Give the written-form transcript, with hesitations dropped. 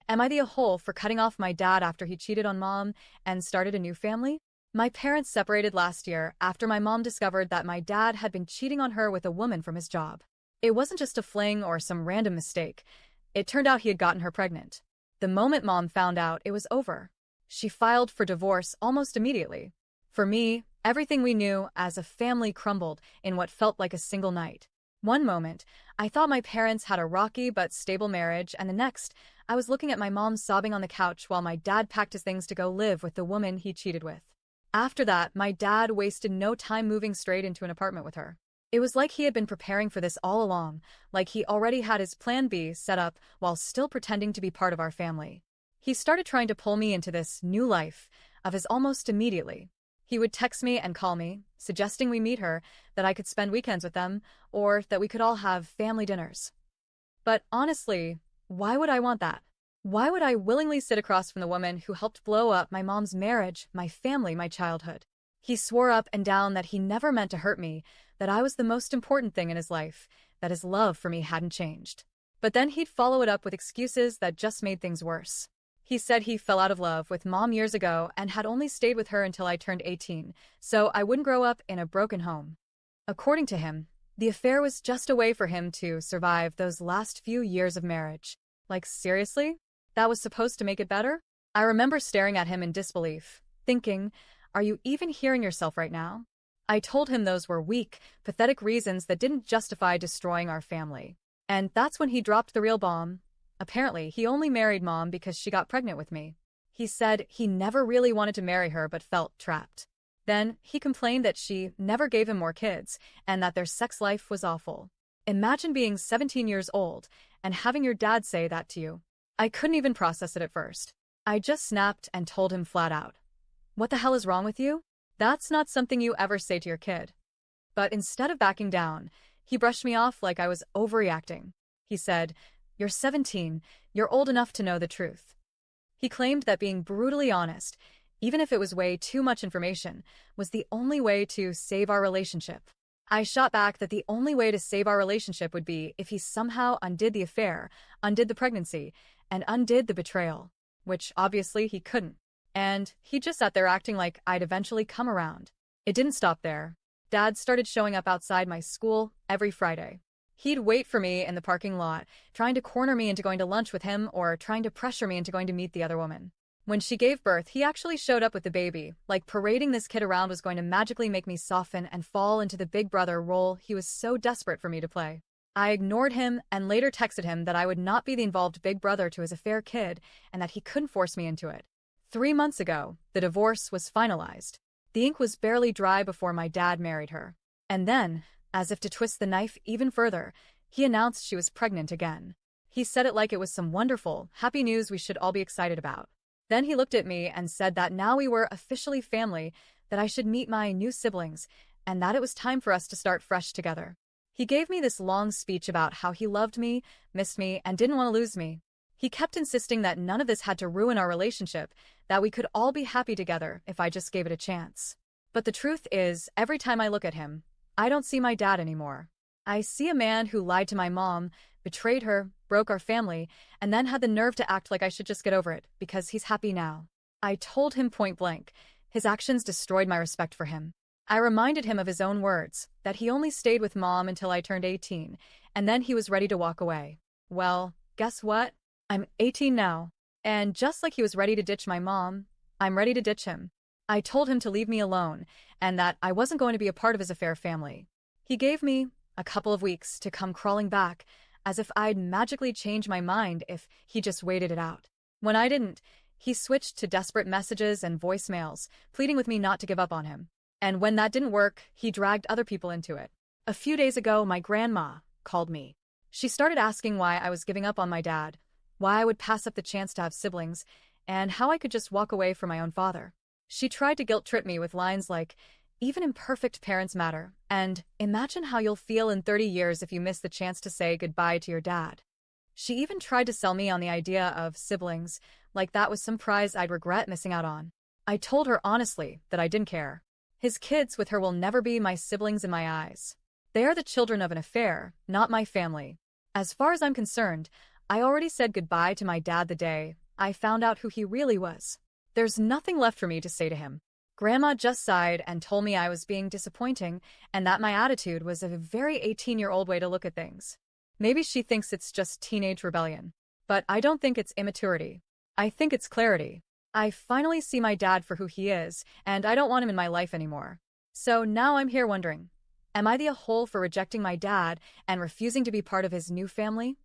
Am I the a-hole for cutting off my dad after he cheated on mom and started a new family? My parents separated last year after my mom discovered that my dad had been cheating on her with a woman from his job. It wasn't just a fling or some random mistake. It turned out he had gotten her pregnant. The moment mom found out, it was over. She filed for divorce almost immediately. For me, everything we knew as a family crumbled in what felt like a single night. One moment, I thought my parents had a rocky but stable marriage, and the next, I was looking at my mom sobbing on the couch while my dad packed his things to go live with the woman he cheated with. After that, my dad wasted no time moving straight into an apartment with her. It was like he had been preparing for this all along, like he already had his plan B set up while still pretending to be part of our family. He started trying to pull me into this new life of his almost immediately. He would text me and call me, suggesting we meet her, that I could spend weekends with them, or that we could all have family dinners. But honestly, why would I want that? Why would I willingly sit across from the woman who helped blow up my mom's marriage, my family, my childhood? He swore up and down that he never meant to hurt me, that I was the most important thing in his life, that his love for me hadn't changed. But then he'd follow it up with excuses that just made things worse. He said he fell out of love with mom years ago and had only stayed with her until I turned 18, so I wouldn't grow up in a broken home. According to him, the affair was just a way for him to survive those last few years of marriage. Like, seriously? That was supposed to make it better? I remember staring at him in disbelief, thinking, are you even hearing yourself right now? I told him those were weak, pathetic reasons that didn't justify destroying our family. And that's when he dropped the real bomb. Apparently, he only married mom because she got pregnant with me. He said he never really wanted to marry her but felt trapped. Then, he complained that she never gave him more kids and that their sex life was awful. Imagine being 17 years old and having your dad say that to you. I couldn't even process it at first. I just snapped and told him flat out, "What the hell is wrong with you? That's not something you ever say to your kid." But instead of backing down, he brushed me off like I was overreacting. He said, "You're 17, you're old enough to know the truth." He claimed that being brutally honest, even if it was way too much information, was the only way to save our relationship. I shot back that the only way to save our relationship would be if he somehow undid the affair, undid the pregnancy, and undid the betrayal, which obviously he couldn't. And he just sat there acting like I'd eventually come around. It didn't stop there. Dad started showing up outside my school every Friday. He'd wait for me in the parking lot, trying to corner me into going to lunch with him or trying to pressure me into going to meet the other woman. When she gave birth, he actually showed up with the baby, like parading this kid around was going to magically make me soften and fall into the big brother role he was so desperate for me to play. I ignored him and later texted him that I would not be the involved big brother to his affair kid and that he couldn't force me into it. 3 months ago, the divorce was finalized. The ink was barely dry before my dad married her. And then, as if to twist the knife even further, he announced she was pregnant again. He said it like it was some wonderful, happy news we should all be excited about. Then he looked at me and said that now we were officially family, that I should meet my new siblings, and that it was time for us to start fresh together. He gave me this long speech about how he loved me, missed me, and didn't want to lose me. He kept insisting that none of this had to ruin our relationship, that we could all be happy together if I just gave it a chance. But the truth is, every time I look at him, I don't see my dad anymore. I see a man who lied to my mom, betrayed her, broke our family, and then had the nerve to act like I should just get over it, because he's happy now. I told him point blank. His actions destroyed my respect for him. I reminded him of his own words, that he only stayed with mom until I turned 18, and then he was ready to walk away. Well, guess what? I'm 18 now. And just like he was ready to ditch my mom, I'm ready to ditch him. I told him to leave me alone, and that I wasn't going to be a part of his affair family. He gave me a couple of weeks to come crawling back, as if I'd magically change my mind if he just waited it out. When I didn't, he switched to desperate messages and voicemails, pleading with me not to give up on him. And when that didn't work, he dragged other people into it. A few days ago, my grandma called me. She started asking why I was giving up on my dad, why I would pass up the chance to have siblings, and how I could just walk away from my own father. She tried to guilt-trip me with lines like, "Even imperfect parents matter," and "Imagine how you'll feel in 30 years if you miss the chance to say goodbye to your dad." She even tried to sell me on the idea of siblings, like that was some prize I'd regret missing out on. I told her honestly that I didn't care. His kids with her will never be my siblings in my eyes. They are the children of an affair, not my family. As far as I'm concerned, I already said goodbye to my dad the day I found out who he really was. There's nothing left for me to say to him. Grandma just sighed and told me I was being disappointing and that my attitude was a very 18-year-old way to look at things. Maybe she thinks it's just teenage rebellion. But I don't think it's immaturity. I think it's clarity. I finally see my dad for who he is, and I don't want him in my life anymore. So now I'm here wondering, am I the a hole for rejecting my dad and refusing to be part of his new family?